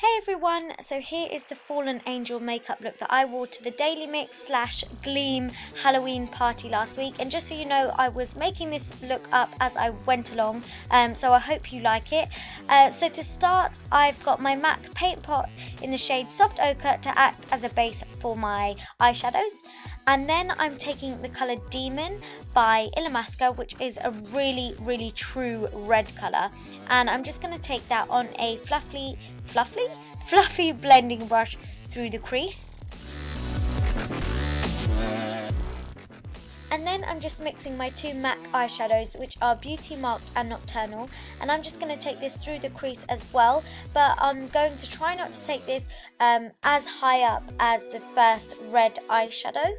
Hey everyone, so here is the Fallen Angel makeup look that I wore to the DailyMix / Gleam Halloween party last week. And just so you know, I was making this look up as I went along, so I hope you like it. So to start, I've got my MAC paint pot in the shade Soft Ochre to act as a base for my eyeshadows. And then I'm taking the colour Demon by Illamasqua, which is a really true red colour. And I'm just going to take that on a fluffy blending brush through the crease. And then I'm just mixing my two MAC eyeshadows, which are Beauty Marked and Nocturnal, and I'm just going to take this through the crease as well, but I'm going to try not to take this as high up as the first red eyeshadow.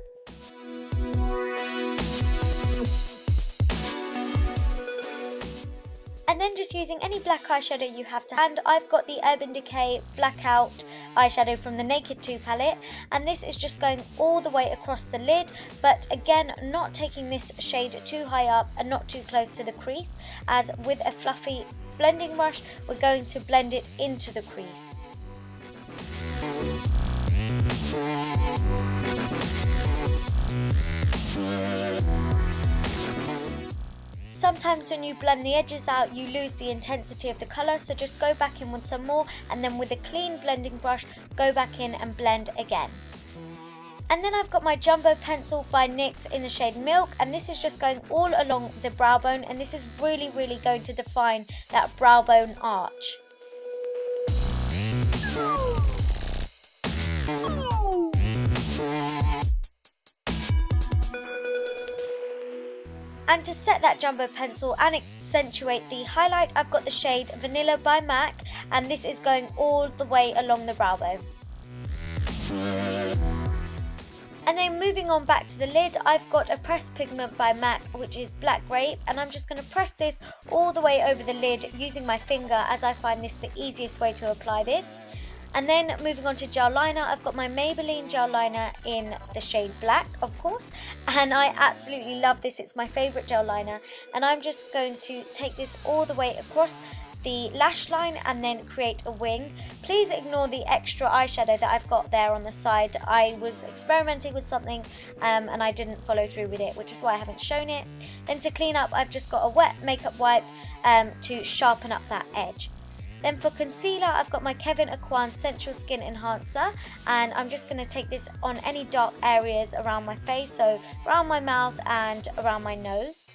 And then just using any black eyeshadow you have to hand, I've got the Urban Decay Blackout eyeshadow from the Naked 2 palette, and this is just going all the way across the lid, but again not taking this shade too high up and not too close to the crease, as with a fluffy blending brush we're going to blend it into the crease. Sometimes when you blend the edges out, you lose the intensity of the colour, so just go back in with some more, and then with a clean blending brush, go back in and blend again. And then I've got my Jumbo Pencil by NYX in the shade Milk, and this is just going all along the brow bone, and this is really going to define that brow bone arch. And to set that jumbo pencil and accentuate the highlight, I've got the shade Vanilla by MAC, and this is going all the way along the brow bone. And then moving on back to the lid, I've got a pressed pigment by MAC, which is Black Grape, and I'm just going to press this all the way over the lid using my finger, as I find this the easiest way to apply this. And then moving on to gel liner, I've got my Maybelline gel liner in the shade Black, of course, and I absolutely love this. It's my favourite gel liner, and I'm just going to take this all the way across the lash line and then create a wing. Please ignore the extra eyeshadow that I've got there on the side. I was experimenting with something and I didn't follow through with it, which is why I haven't shown it. Then to clean up, I've just got a wet makeup wipe to sharpen up that edge. Then for concealer, I've got my Kevyn Aucoin Sensual Skin Enhancer, and I'm just going to take this on any dark areas around my face, so around my mouth and around my nose.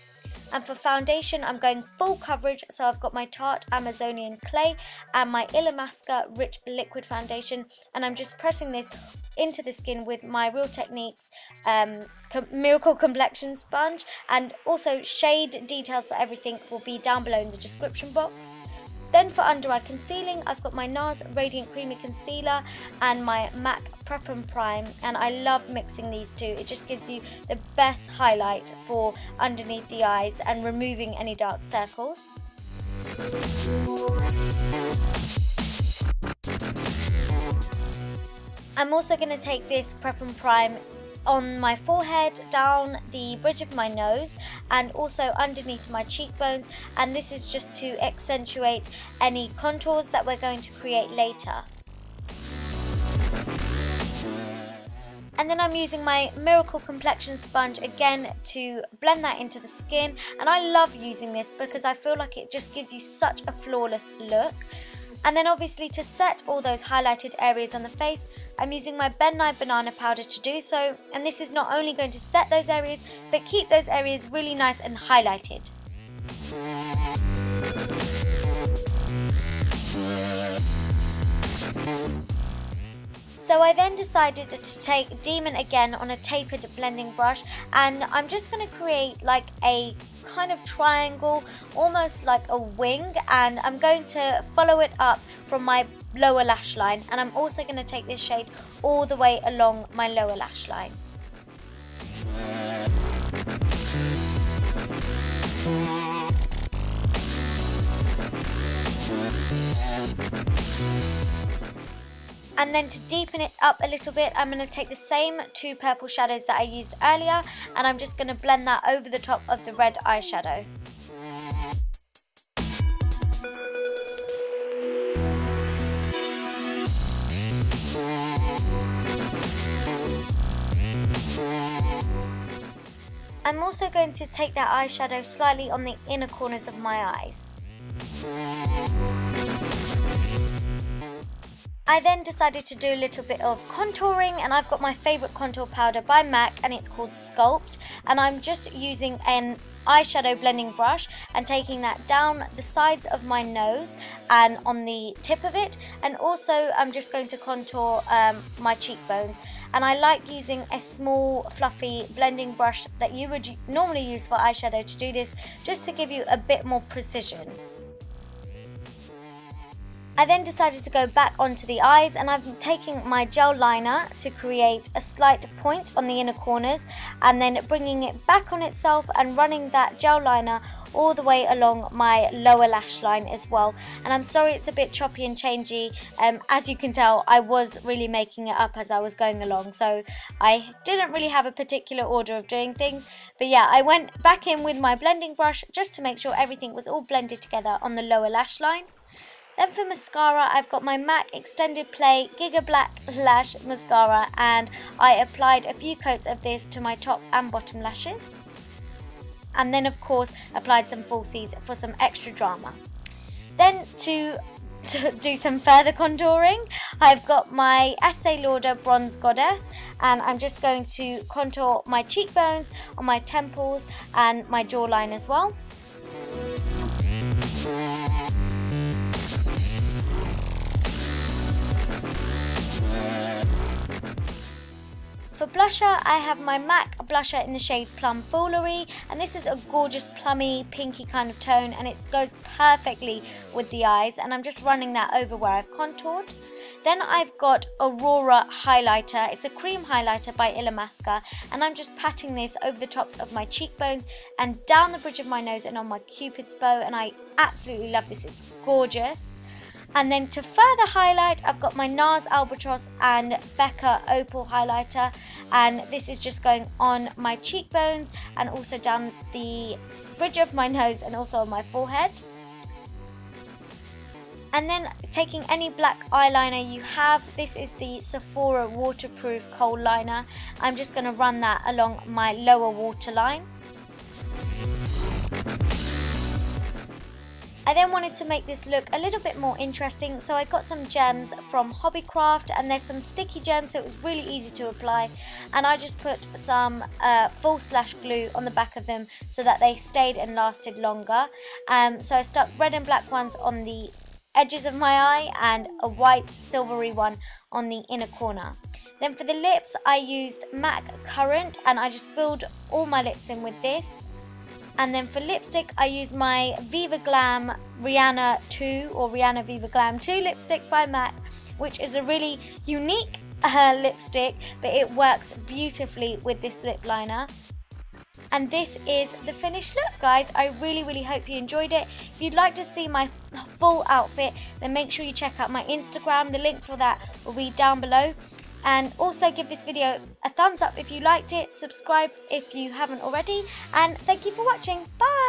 And for foundation, I'm going full coverage, so I've got my Tarte Amazonian Clay and my Illamasqua Rich Liquid Foundation, and I'm just pressing this into the skin with my Real Techniques Miracle Complexion Sponge, and also shade details for everything will be down below in the description box. Then for under eye concealing, I've got my NARS Radiant Creamy Concealer and my MAC Prep and Prime, and I love mixing these two. It just gives you the best highlight for underneath the eyes and removing any dark circles. I'm also going to take this Prep and Prime on my forehead, down the bridge of my nose, and also underneath my cheekbones, and this is just to accentuate any contours that we're going to create later. And then I'm using my Miracle Complexion Sponge again to blend that into the skin, and I love using this because I feel like it just gives you such a flawless look. And then obviously to set all those highlighted areas on the face, I'm using my Ben Nye Banana Powder to do so, and this is not only going to set those areas, but keep those areas really nice and highlighted. So I then decided to take Demon again on a tapered blending brush, and I'm just going to create like a kind of triangle, almost like a wing, and I'm going to follow it up from my lower lash line, and I'm also going to take this shade all the way along my lower lash line. And then to deepen it up a little bit, I'm going to take the same two purple shadows that I used earlier, and I'm just going to blend that over the top of the red eyeshadow. I'm also going to take that eyeshadow slightly on the inner corners of my eyes. I then decided to do a little bit of contouring, and I've got my favourite contour powder by MAC, and it's called Sculpt, and I'm just using an eyeshadow blending brush and taking that down the sides of my nose and on the tip of it, and also I'm just going to contour my cheekbones. And I like using a small fluffy blending brush that you would normally use for eyeshadow to do this, just to give you a bit more precision. I then decided to go back onto the eyes, and I'm taking my gel liner to create a slight point on the inner corners, and then bringing it back on itself and running that gel liner all the way along my lower lash line as well. And I'm sorry it's a bit choppy and changey. As you can tell, I was really making it up as I was going along, so I didn't really have a particular order of doing things. But yeah, I went back in with my blending brush just to make sure everything was all blended together on the lower lash line. Then for mascara, I've got my MAC Extended Play Giga Black Lash Mascara, and I applied a few coats of this to my top and bottom lashes. And then of course applied some falsies for some extra drama. Then to do some further contouring, I've got my Estee Lauder Bronze Goddess, and I'm just going to contour my cheekbones, on my temples and my jawline as well. For blusher, I have my MAC blusher in the shade Plum Foolery, and this is a gorgeous plummy pinky kind of tone, and it goes perfectly with the eyes, and I'm just running that over where I've contoured. Then I've got Aurora highlighter. It's a cream highlighter by Illamasqua, and I'm just patting this over the tops of my cheekbones and down the bridge of my nose and on my cupid's bow, and I absolutely love this. It's gorgeous. And then to further highlight, I've got my NARS Albatross and Becca Opal highlighter, and this is just going on my cheekbones and also down the bridge of my nose and also on my forehead. And then taking any black eyeliner you have, this is the Sephora Waterproof Kohl Liner. I'm just going to run that along my lower waterline. I then wanted to make this look a little bit more interesting, so I got some gems from Hobbycraft, and there's some sticky gems, so it was really easy to apply, and I just put some false lash glue on the back of them so that they stayed and lasted longer. So I stuck red and black ones on the edges of my eye and a white silvery one on the inner corner. Then for the lips, I used MAC Currant, and I just filled all my lips in with this. And then for lipstick, I use my Viva Glam Rihanna 2 or Rihanna Viva Glam 2 lipstick by MAC, which is a really unique lipstick, but it works beautifully with this lip liner. And this is the finished look, guys. I really hope you enjoyed it. If you'd like to see my full outfit, then make sure you check out my Instagram. The link for that will be down below. And also give this video a thumbs up if you liked it, subscribe if you haven't already, and thank you for watching. Bye!